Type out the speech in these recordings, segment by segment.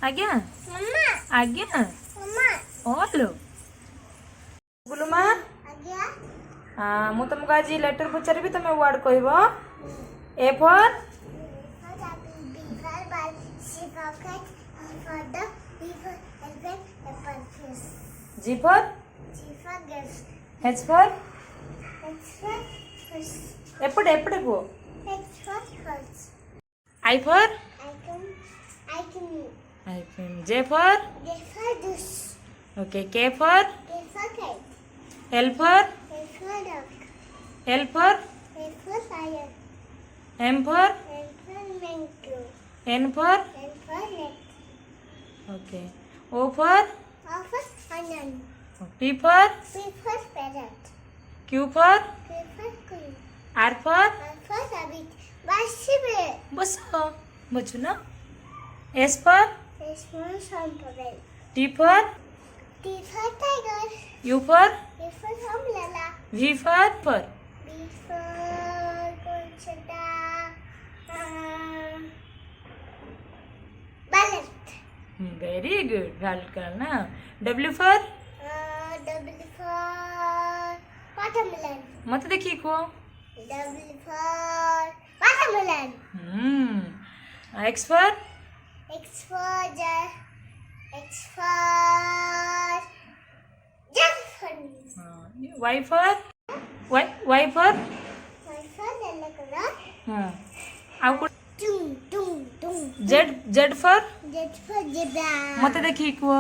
ଆଜ୍ଞା ମାମା ଆଜ୍ଞା ମାମା ହଲୋ ଗୁଲୁମା ଆଜ୍ଞା ମୁଁ ତମକୁ ଆଜି ଲେଟର ପଚାରିବି ତମେ ୱାର୍ଡ କହିବ A for G for H for ଏପଟେ ଏପଟେ କୁହ I for J for okay K for L for M for N for okay O for P for Q for R for बस बचू ना S for T for U for V for very good well करना W for मत देखिए को X for Y for Y for Z Z for मत देखिए को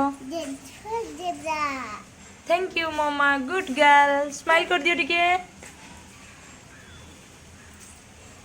thank you mamma good girl smile कर दियो टिके